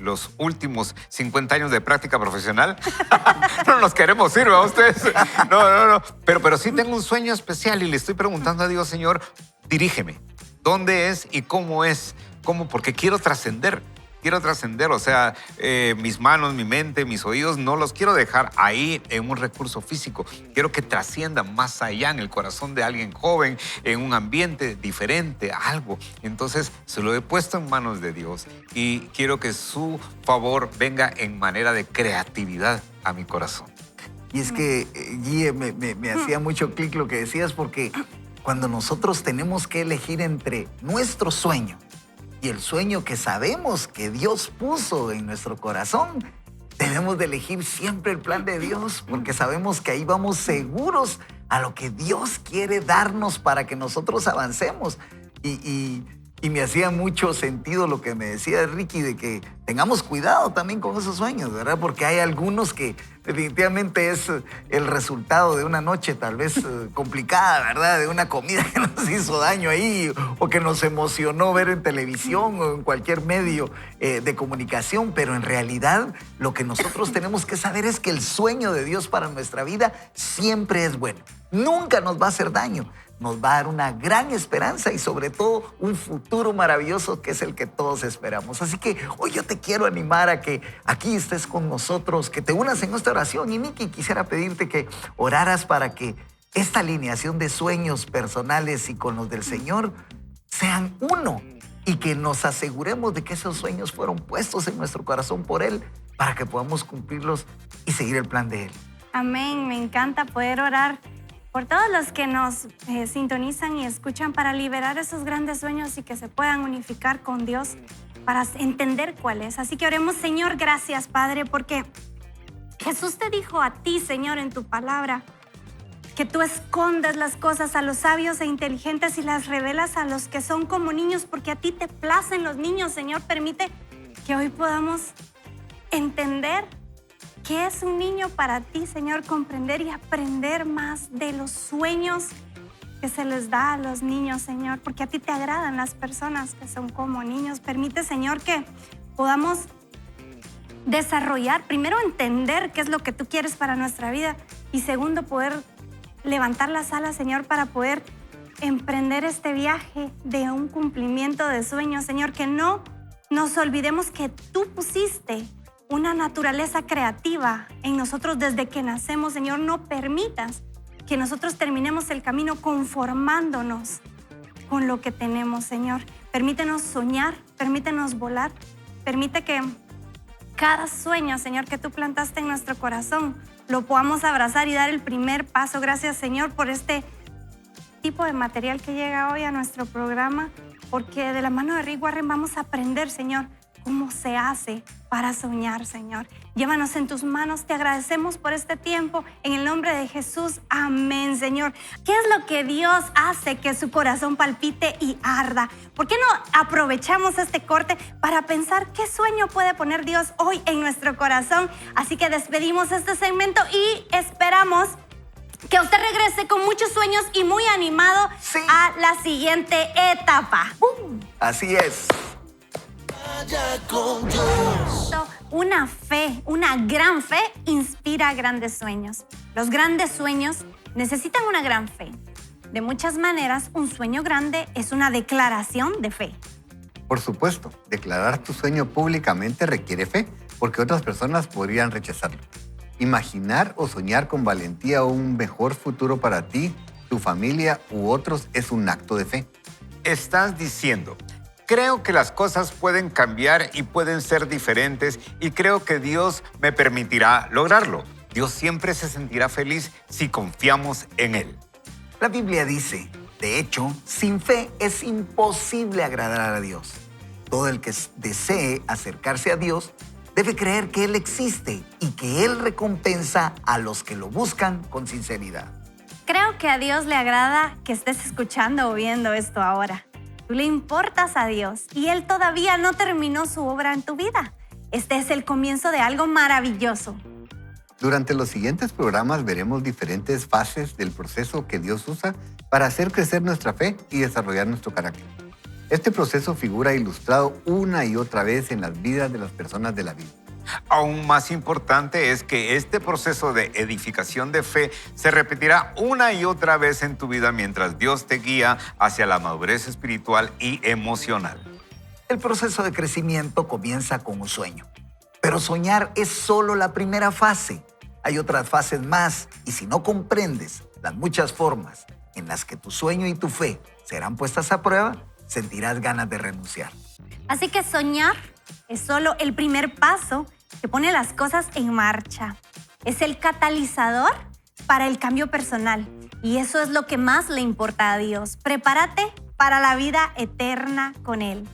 los últimos 50 años de práctica profesional. No nos queremos ir, ¿verdad ustedes? No. Pero sí tengo un sueño especial y le estoy preguntando a Dios, Señor, dirígeme. ¿Dónde es y cómo es? ¿Cómo? Porque quiero trascender. O sea, mis manos, mi mente, mis oídos, no los quiero dejar ahí en un recurso físico. Quiero que trasciendan más allá en el corazón de alguien joven, en un ambiente diferente, algo. Entonces, se lo he puesto en manos de Dios y quiero que su favor venga en manera de creatividad a mi corazón. Y es que, Guille, me hacía mucho clic lo que decías, porque cuando nosotros tenemos que elegir entre nuestro sueño y el sueño que sabemos que Dios puso en nuestro corazón, debemos de elegir siempre el plan de Dios, porque sabemos que ahí vamos seguros a lo que Dios quiere darnos para que nosotros avancemos. Y me hacía mucho sentido lo que me decía Ricky, de que tengamos cuidado también con esos sueños, ¿verdad? Porque hay algunos que definitivamente es el resultado de una noche tal vez complicada, ¿verdad? De una comida que nos hizo daño ahí o que nos emocionó ver en televisión o en cualquier medio de comunicación. Pero en realidad lo que nosotros tenemos que saber es que el sueño de Dios para nuestra vida siempre es bueno. Nunca nos va a hacer daño. Nos va a dar una gran esperanza y sobre todo un futuro maravilloso que es el que todos esperamos. Así que hoy yo te quiero animar a que aquí estés con nosotros, que te unas en esta oración. Y Miki, quisiera pedirte que oraras para que esta alineación de sueños personales y con los del Señor sean uno y que nos aseguremos de que esos sueños fueron puestos en nuestro corazón por Él para que podamos cumplirlos y seguir el plan de Él. Amén, me encanta poder orar por todos los que nos sintonizan y escuchan para liberar esos grandes sueños y que se puedan unificar con Dios para entender cuál es. Así que oremos. Señor, gracias, Padre, porque Jesús te dijo a ti, Señor, en tu palabra, que tú escondes las cosas a los sabios e inteligentes y las revelas a los que son como niños, porque a ti te placen los niños. Señor, permite que hoy podamos entender ¿qué es un niño para ti, Señor? Comprender y aprender más de los sueños que se les da a los niños, Señor, porque a ti te agradan las personas que son como niños. Permite, Señor, que podamos desarrollar, primero entender qué es lo que tú quieres para nuestra vida y segundo, poder levantar las alas, Señor, para poder emprender este viaje de un cumplimiento de sueños, Señor, que no nos olvidemos que tú pusiste una naturaleza creativa en nosotros desde que nacemos, Señor. No permitas que nosotros terminemos el camino conformándonos con lo que tenemos, Señor. Permítenos soñar, permítenos volar, permite que cada sueño, Señor, que tú plantaste en nuestro corazón, lo podamos abrazar y dar el primer paso. Gracias, Señor, por este tipo de material que llega hoy a nuestro programa, porque de la mano de Rick Warren vamos a aprender, Señor, cómo se hace para soñar, Señor. Llévanos en tus manos, te agradecemos por este tiempo, en el nombre de Jesús, amén, Señor. ¿Qué es lo que Dios hace que su corazón palpite y arda? ¿Por qué no aprovechamos este corte para pensar qué sueño puede poner Dios hoy en nuestro corazón? Así que despedimos este segmento y esperamos que usted regrese con muchos sueños y muy animado a la siguiente etapa. Así es. Una fe, una gran fe, inspira grandes sueños. Los grandes sueños necesitan una gran fe. De muchas maneras, un sueño grande es una declaración de fe. Por supuesto, declarar tu sueño públicamente requiere fe, porque otras personas podrían rechazarlo. Imaginar o soñar con valentía un mejor futuro para ti, tu familia u otros es un acto de fe. Estás diciendo, creo que las cosas pueden cambiar y pueden ser diferentes y creo que Dios me permitirá lograrlo. Dios siempre se sentirá feliz si confiamos en Él. La Biblia dice, de hecho, sin fe es imposible agradar a Dios. Todo el que desee acercarse a Dios debe creer que Él existe y que Él recompensa a los que lo buscan con sinceridad. Creo que a Dios le agrada que estés escuchando o viendo esto ahora. Tú le importas a Dios y Él todavía no terminó su obra en tu vida. Este es el comienzo de algo maravilloso. Durante los siguientes programas veremos diferentes fases del proceso que Dios usa para hacer crecer nuestra fe y desarrollar nuestro carácter. Este proceso figura ilustrado una y otra vez en las vidas de las personas de la Biblia. Aún más importante es que este proceso de edificación de fe se repetirá una y otra vez en tu vida mientras Dios te guía hacia la madurez espiritual y emocional. El proceso de crecimiento comienza con un sueño, pero soñar es solo la primera fase. Hay otras fases más y si no comprendes las muchas formas en las que tu sueño y tu fe serán puestas a prueba, sentirás ganas de renunciar. Así que soñar es solo el primer paso que pone las cosas en marcha. Es el catalizador para el cambio personal. Y eso es lo que más le importa a Dios. Prepárate para la vida eterna con Él.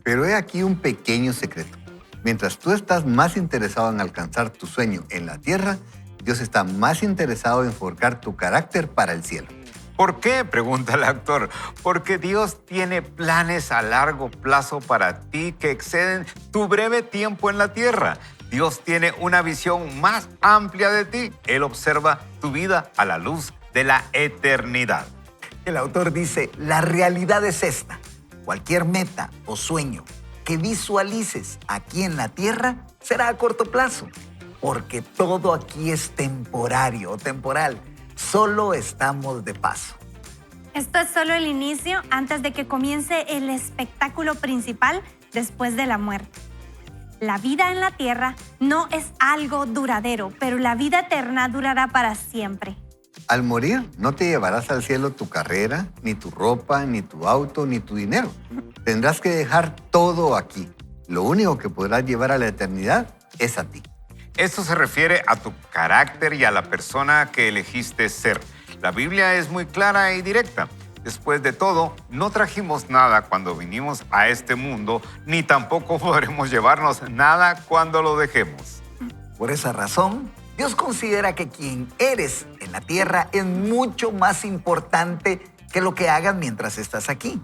Pero he aquí un pequeño secreto. Mientras tú estás más interesado en alcanzar tu sueño en la tierra, Dios está más interesado en forjar tu carácter para el cielo. ¿Por qué?, pregunta el actor. Porque Dios tiene planes a largo plazo para ti que exceden tu breve tiempo en la tierra. Dios tiene una visión más amplia de ti. Él observa tu vida a la luz de la eternidad. El autor dice, la realidad es esta. Cualquier meta o sueño que visualices aquí en la tierra será a corto plazo, porque todo aquí es temporario o temporal. Solo estamos de paso. Esto es solo el inicio antes de que comience el espectáculo principal después de la muerte. La vida en la tierra no es algo duradero, pero la vida eterna durará para siempre. Al morir, no te llevarás al cielo tu carrera, ni tu ropa, ni tu auto, ni tu dinero. Tendrás que dejar todo aquí. Lo único que podrás llevar a la eternidad es a ti. Esto se refiere a tu carácter y a la persona que elegiste ser. La Biblia es muy clara y directa. Después de todo, no trajimos nada cuando vinimos a este mundo, ni tampoco podremos llevarnos nada cuando lo dejemos. Por esa razón, Dios considera que quien eres en la tierra es mucho más importante que lo que hagas mientras estás aquí.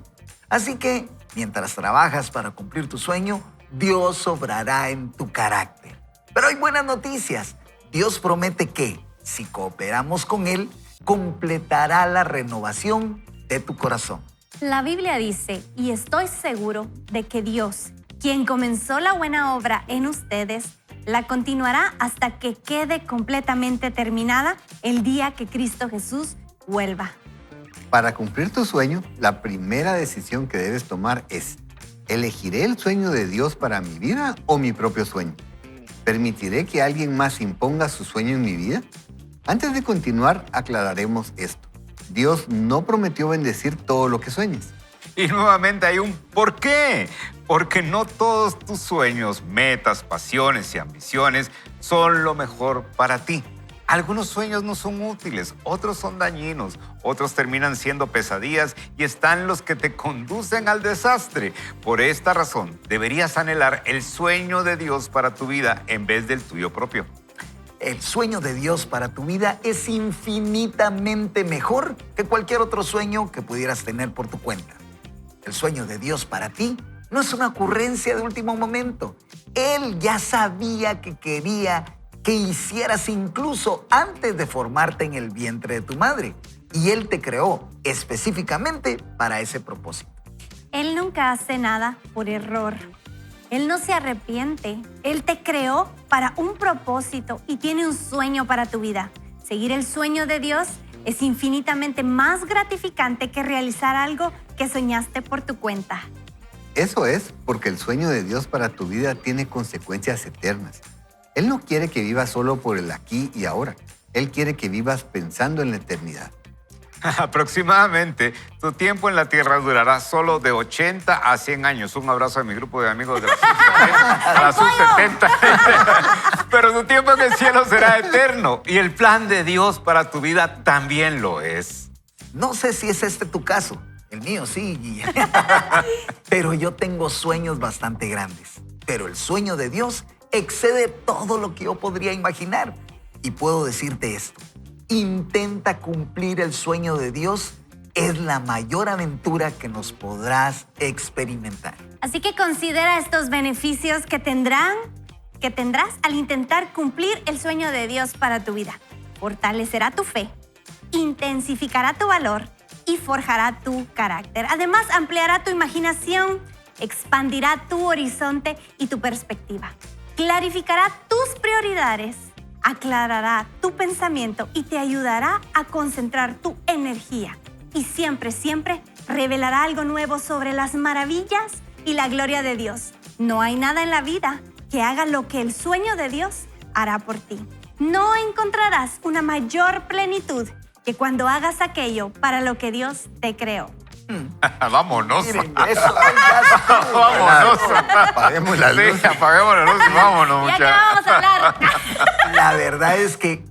Así que, mientras trabajas para cumplir tu sueño, Dios obrará en tu carácter. Pero hay buenas noticias. Dios promete que, si cooperamos con Él, completará la renovación de tu corazón. La Biblia dice, y estoy seguro de que Dios, quien comenzó la buena obra en ustedes, la continuará hasta que quede completamente terminada el día que Cristo Jesús vuelva. Para cumplir tu sueño, la primera decisión que debes tomar es: ¿elegiré el sueño de Dios para mi vida o mi propio sueño? ¿Permitiré que alguien más imponga su sueño en mi vida? Antes de continuar, aclararemos esto. Dios no prometió bendecir todo lo que sueñes. Y nuevamente hay un ¿por qué? Porque no todos tus sueños, metas, pasiones y ambiciones son lo mejor para ti. Algunos sueños no son útiles, otros son dañinos, otros terminan siendo pesadillas y están los que te conducen al desastre. Por esta razón, deberías anhelar el sueño de Dios para tu vida en vez del tuyo propio. El sueño de Dios para tu vida es infinitamente mejor que cualquier otro sueño que pudieras tener por tu cuenta. El sueño de Dios para ti no es una ocurrencia de último momento. Él ya sabía que quería que hicieras incluso antes de formarte en el vientre de tu madre. Y Él te creó específicamente para ese propósito. Él nunca hace nada por error. Él no se arrepiente. Él te creó para un propósito y tiene un sueño para tu vida. Seguir el sueño de Dios es infinitamente más gratificante que realizar algo que soñaste por tu cuenta. Eso es porque el sueño de Dios para tu vida tiene consecuencias eternas. Él no quiere que vivas solo por el aquí y ahora. Él quiere que vivas pensando en la eternidad. Aproximadamente, tu tiempo en la tierra durará solo de 80 a 100 años. Un abrazo a mi grupo de amigos de la sub-70. Pero tu tiempo en el cielo será eterno. Y el plan de Dios para tu vida también lo es. No sé si es este tu caso. El mío sí, Guille. Pero yo tengo sueños bastante grandes. Pero el sueño de Dios excede todo lo que yo podría imaginar. Y puedo decirte esto: intenta cumplir el sueño de Dios. Es la mayor aventura que nos podrás experimentar. Así que considera estos beneficios que tendrás al intentar cumplir el sueño de Dios para tu vida. Fortalecerá tu fe, intensificará tu valor y forjará tu carácter. Además, ampliará tu imaginación, expandirá tu horizonte y tu perspectiva. Clarificará tus prioridades, aclarará tu pensamiento y te ayudará a concentrar tu energía. Y siempre, siempre revelará algo nuevo sobre las maravillas y la gloria de Dios. No hay nada en la vida que haga lo que el sueño de Dios hará por ti. No encontrarás una mayor plenitud que cuando hagas aquello para lo que Dios te creó. Vámonos. Miren, eso es Vámonos. Apaguemos la luz. Sí, apaguemos la luz y vámonos, Ya que muchachos. vamos a hablar. La verdad es que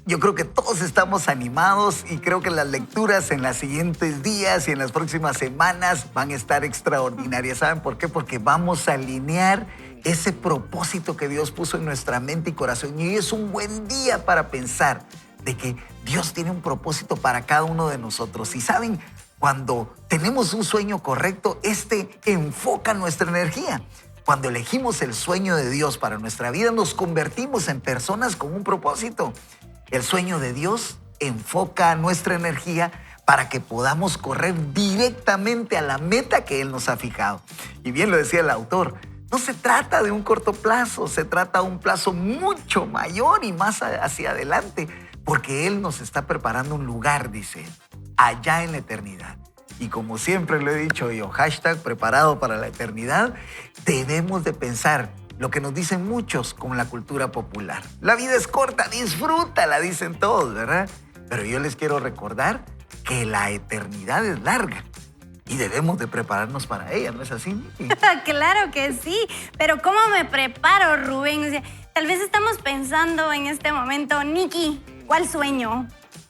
yo creo que todos estamos animados y creo que las lecturas en los siguientes días y en las próximas semanas van a estar extraordinarias. ¿Saben por qué? Porque vamos a alinear ese propósito que Dios puso en nuestra mente y corazón. Y hoy es un buen día para pensar de que Dios tiene un propósito para cada uno de nosotros. Y saben, cuando tenemos un sueño correcto, este enfoca nuestra energía. Cuando elegimos el sueño de Dios para nuestra vida, nos convertimos en personas con un propósito. El sueño de Dios enfoca nuestra energía para que podamos correr directamente a la meta que Él nos ha fijado. Y bien lo decía el autor, no se trata de un corto plazo, se trata de un plazo mucho mayor y más hacia adelante, porque Él nos está preparando un lugar, dice, allá en la eternidad. Y como siempre lo he dicho yo, #preparado para la eternidad, debemos de pensar lo que nos dicen muchos con la cultura popular. La vida es corta, disfrútala, dicen todos, ¿verdad? Pero yo les quiero recordar que la eternidad es larga y debemos de prepararnos para ella, ¿no es así, Miki? Claro que sí, pero ¿cómo me preparo, Rubén? O sea, tal vez estamos pensando en este momento, Nikki, ¿cuál sueño?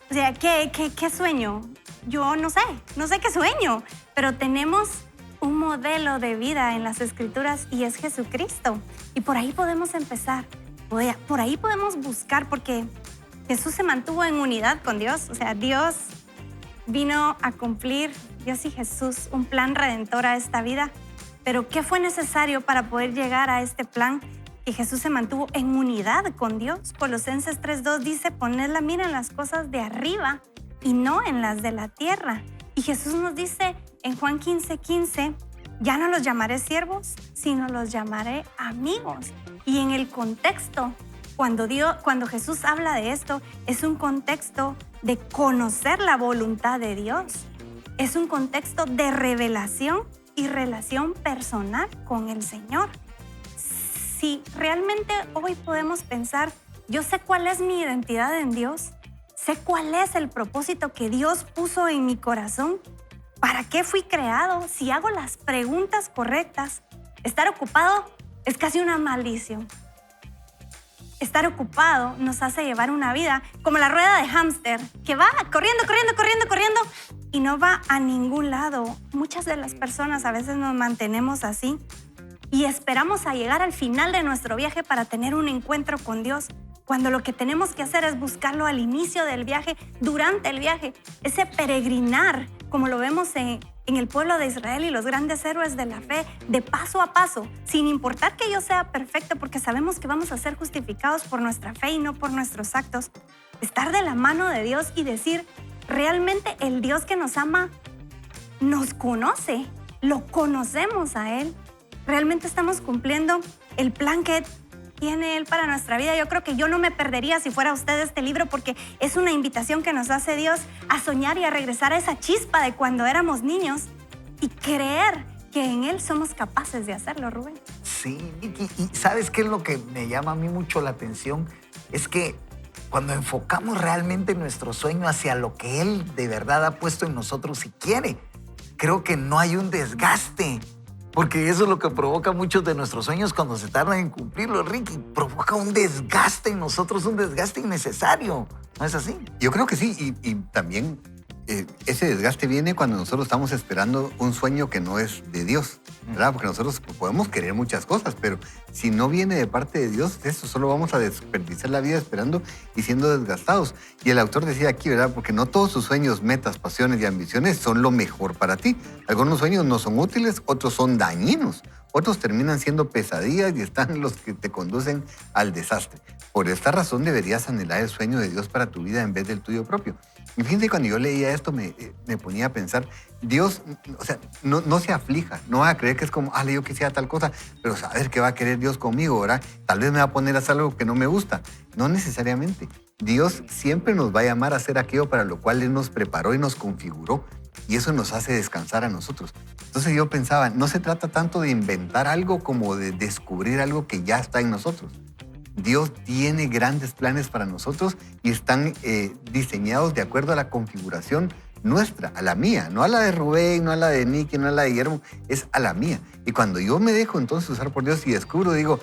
O sea, ¿qué sueño? Yo no sé qué sueño, pero tenemos un modelo de vida en las Escrituras y es Jesucristo. Y por ahí podemos empezar, por ahí podemos buscar, porque Jesús se mantuvo en unidad con Dios. O sea, Dios vino a cumplir, Dios y Jesús, un plan redentor a esta vida. Pero ¿qué fue necesario para poder llegar a este plan? Que Jesús se mantuvo en unidad con Dios. Colosenses 3:2 dice, poned la mira en las cosas de arriba y no en las de la tierra. Y Jesús nos dice en Juan 15:15, ya no los llamaré siervos, sino los llamaré amigos. Y en el contexto, cuando Jesús habla de esto, es un contexto de conocer la voluntad de Dios. Es un contexto de revelación y relación personal con el Señor. Si realmente hoy podemos pensar, yo sé cuál es mi identidad en Dios, sé cuál es el propósito que Dios puso en mi corazón, ¿para qué fui creado? Si hago las preguntas correctas, estar ocupado es casi una maldición. Estar ocupado nos hace llevar una vida como la rueda de hámster, que va corriendo y no va a ningún lado. Muchas de las personas a veces nos mantenemos así y esperamos a llegar al final de nuestro viaje para tener un encuentro con Dios, cuando lo que tenemos que hacer es buscarlo al inicio del viaje, durante el viaje, ese peregrinar, como lo vemos en el pueblo de Israel y los grandes héroes de la fe, de paso a paso, sin importar que yo sea perfecto, porque sabemos que vamos a ser justificados por nuestra fe y no por nuestros actos. Estar de la mano de Dios y decir, realmente el Dios que nos ama nos conoce, lo conocemos a Él. Realmente estamos cumpliendo el plan que tiene Él para nuestra vida. Yo creo que yo no me perdería si fuera usted este libro, porque es una invitación que nos hace Dios a soñar y a regresar a esa chispa de cuando éramos niños y creer que en Él somos capaces de hacerlo, Rubén. Sí, Vicky, y ¿sabes qué es lo que me llama a mí mucho la atención? Es que cuando enfocamos realmente nuestro sueño hacia lo que Él de verdad ha puesto en nosotros y quiere, creo que no hay un desgaste. Porque eso es lo que provoca muchos de nuestros sueños cuando se tardan en cumplirlo, Ricky. Provoca un desgaste en nosotros, un desgaste innecesario. ¿No es así? Yo creo que sí, y también ese desgaste viene cuando nosotros estamos esperando un sueño que no es de Dios, ¿verdad? Porque nosotros podemos querer muchas cosas, pero si no viene de parte de Dios, eso solo vamos a desperdiciar la vida esperando y siendo desgastados. Y el autor decía aquí, ¿verdad? Porque no todos tus sueños, metas, pasiones y ambiciones son lo mejor para ti. Algunos sueños no son útiles, otros son dañinos. Otros terminan siendo pesadillas y están los que te conducen al desastre. Por esta razón deberías anhelar el sueño de Dios para tu vida en vez del tuyo propio. Y fíjense, cuando yo leía esto me ponía a pensar, Dios, o sea, no se aflija, no va a creer que es como, yo quisiera tal cosa, pero saber qué va a querer Dios conmigo, ¿verdad? Tal vez me va a poner a hacer algo que no me gusta. No necesariamente. Dios siempre nos va a llamar a hacer aquello para lo cual Él nos preparó y nos configuró. Y eso nos hace descansar a nosotros. Entonces yo pensaba, no se trata tanto de inventar algo como de descubrir algo que ya está en nosotros. Dios tiene grandes planes para nosotros y están diseñados de acuerdo a la configuración nuestra, a la mía, no a la de Rubén, no a la de Nicky, no a la de Guillermo, es a la mía. Y cuando yo me dejo entonces usar por Dios y descubro, digo,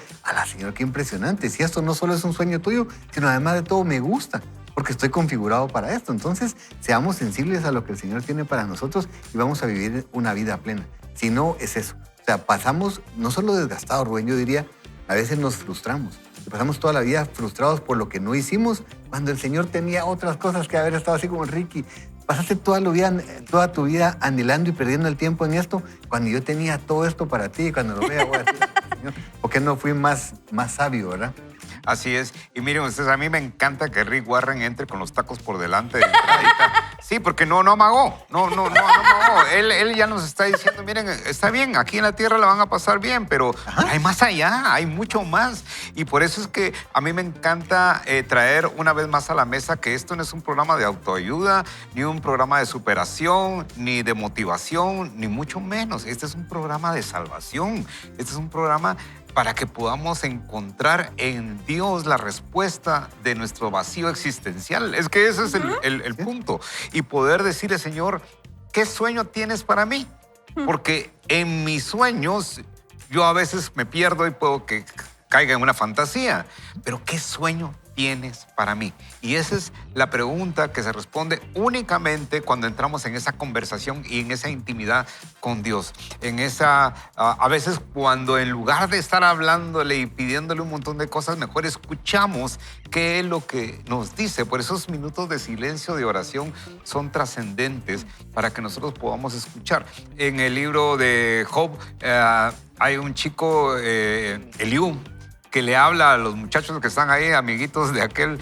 Señor, qué impresionante. Si esto no solo es un sueño tuyo, sino además de todo me gusta, porque estoy configurado para esto. Entonces, seamos sensibles a lo que el Señor tiene para nosotros y vamos a vivir una vida plena. Si no, es eso. O sea, pasamos no solo desgastados, Rubén, yo diría, a veces nos frustramos. Pasamos toda la vida frustrados por lo que no hicimos, cuando el Señor tenía otras cosas que haber estado así como Ricky. Pasaste toda tu vida anhelando y perdiendo el tiempo en esto, cuando yo tenía todo esto para ti. Y cuando lo vea, voy a decir, Señor, ¿por qué no fui más sabio, verdad? Así es. Y miren ustedes, a mí me encanta que Rick Warren entre con los tacos por delante de entradita. Sí, porque no amagó. No amagó. Él ya nos está diciendo, miren, está bien, aquí en la tierra la van a pasar bien, pero hay más allá, hay mucho más. Y por eso es que a mí me encanta traer una vez más a la mesa que esto no es un programa de autoayuda, ni un programa de superación, ni de motivación, ni mucho menos. Este es un programa de salvación. Este es un programa para que podamos encontrar en Dios la respuesta de nuestro vacío existencial. Es que ese es el punto. Y poder decirle, Señor, ¿qué sueño tienes para mí? Porque en mis sueños yo a veces me pierdo y puedo que caiga en una fantasía. Pero ¿qué sueño tienes para mí? Y esa es la pregunta que se responde únicamente cuando entramos en esa conversación y en esa intimidad con Dios. A veces cuando en lugar de estar hablándole y pidiéndole un montón de cosas, mejor escuchamos qué es lo que nos dice. Por esos minutos de silencio, de oración, son trascendentes para que nosotros podamos escuchar. En el libro de Job hay un chico, Eliú, que le habla a los muchachos que están ahí, amiguitos de aquel,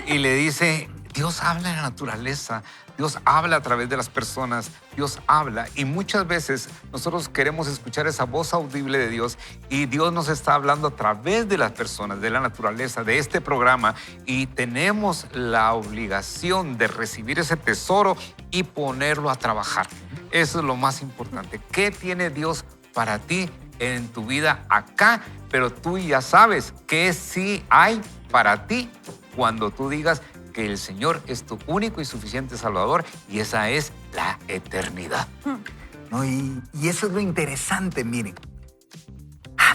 y le dice, Dios habla en la naturaleza, Dios habla a través de las personas, Dios habla y muchas veces nosotros queremos escuchar esa voz audible de Dios y Dios nos está hablando a través de las personas, de la naturaleza, de este programa y tenemos la obligación de recibir ese tesoro y ponerlo a trabajar. Eso es lo más importante. ¿Qué tiene Dios para ti en tu vida acá? Pero tú ya sabes que sí hay para ti cuando tú digas que el Señor es tu único y suficiente Salvador y esa es la eternidad. ¿No? Y eso es lo interesante, miren.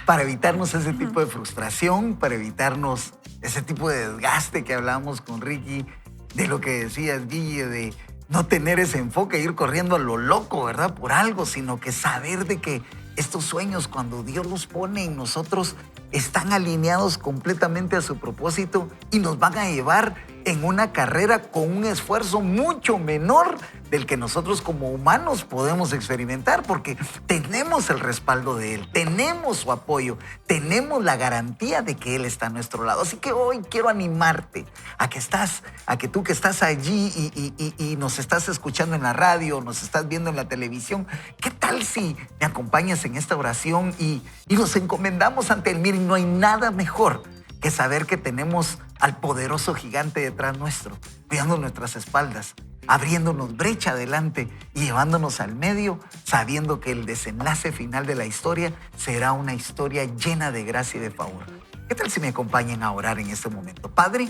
Para evitarnos ese tipo de frustración, para evitarnos ese tipo de desgaste que hablábamos con Ricky, de lo que decías, Guille, de no tener ese enfoque, ir corriendo a lo loco, ¿verdad? Por algo, sino que saber de que estos sueños, cuando Dios los pone en nosotros, están alineados completamente a su propósito y nos van a llevar en una carrera con un esfuerzo mucho menor del que nosotros como humanos podemos experimentar, porque tenemos el respaldo de Él, tenemos su apoyo, tenemos la garantía de que Él está a nuestro lado. Así que hoy quiero animarte a que tú que estás allí y nos estás escuchando en la radio, nos estás viendo en la televisión, ¿qué tal si me acompañas en esta oración y nos encomendamos ante Él? Miren, no hay nada mejor que saber que tenemos al poderoso gigante detrás nuestro, cuidando nuestras espaldas, abriéndonos brecha adelante y llevándonos al medio, sabiendo que el desenlace final de la historia será una historia llena de gracia y de favor. ¿Qué tal si me acompañan a orar en este momento? Padre,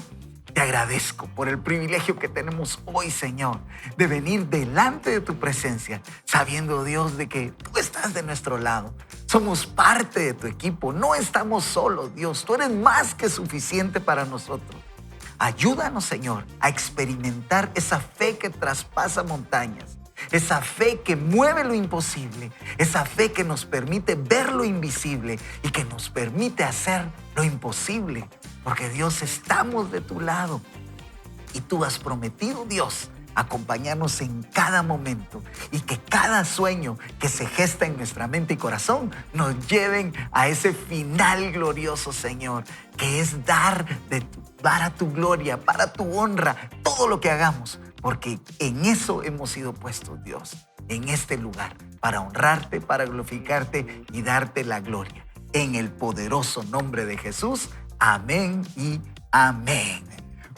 te agradezco por el privilegio que tenemos hoy, Señor, de venir delante de tu presencia, sabiendo, Dios, de que tú estás de nuestro lado. Somos parte de tu equipo, no estamos solos, Dios. Tú eres más que suficiente para nosotros. Ayúdanos, Señor, a experimentar esa fe que traspasa montañas, esa fe que mueve lo imposible, esa fe que nos permite ver lo invisible y que nos permite hacer lo imposible. Porque, Dios, estamos de tu lado y tú has prometido, Dios, acompañarnos en cada momento y que cada sueño que se gesta en nuestra mente y corazón nos lleven a ese final glorioso, Señor, que es dar a tu gloria, para tu honra, todo lo que hagamos, porque en eso hemos sido puestos, Dios, en este lugar, para honrarte, para glorificarte y darte la gloria. En el poderoso nombre de Jesús, amén y amén.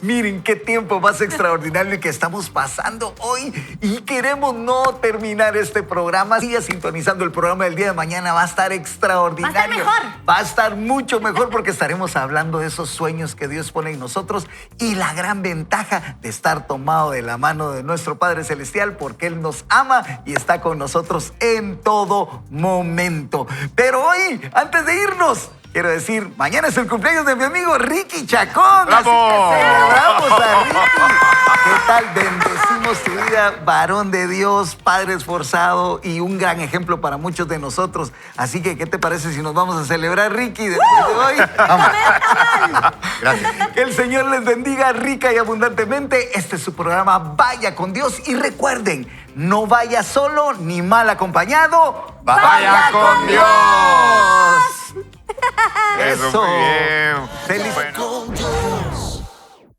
Miren qué tiempo más extraordinario que estamos pasando hoy y queremos no terminar este programa. Siga sintonizando el programa del día de mañana, va a estar extraordinario. Va a estar mejor. Va a estar mucho mejor porque estaremos hablando de esos sueños que Dios pone en nosotros y la gran ventaja de estar tomado de la mano de nuestro Padre Celestial porque Él nos ama y está con nosotros en todo momento. Pero hoy, antes de irnos, quiero decir, mañana es el cumpleaños de mi amigo Ricky Chacón. ¡Bravo! Así que celebramos a Ricky. ¿Qué tal? Bendecimos tu vida, varón de Dios, padre esforzado y un gran ejemplo para muchos de nosotros. Así que, ¿qué te parece si nos vamos a celebrar, Ricky, después de hoy? Vamos. Gracias. Que el Señor les bendiga rica y abundantemente. Este es su programa Vaya con Dios. Y recuerden, no vaya solo ni mal acompañado. ¡Vaya con Dios! Eso. Eso, muy bien. Feliz. Bueno. Con Dios.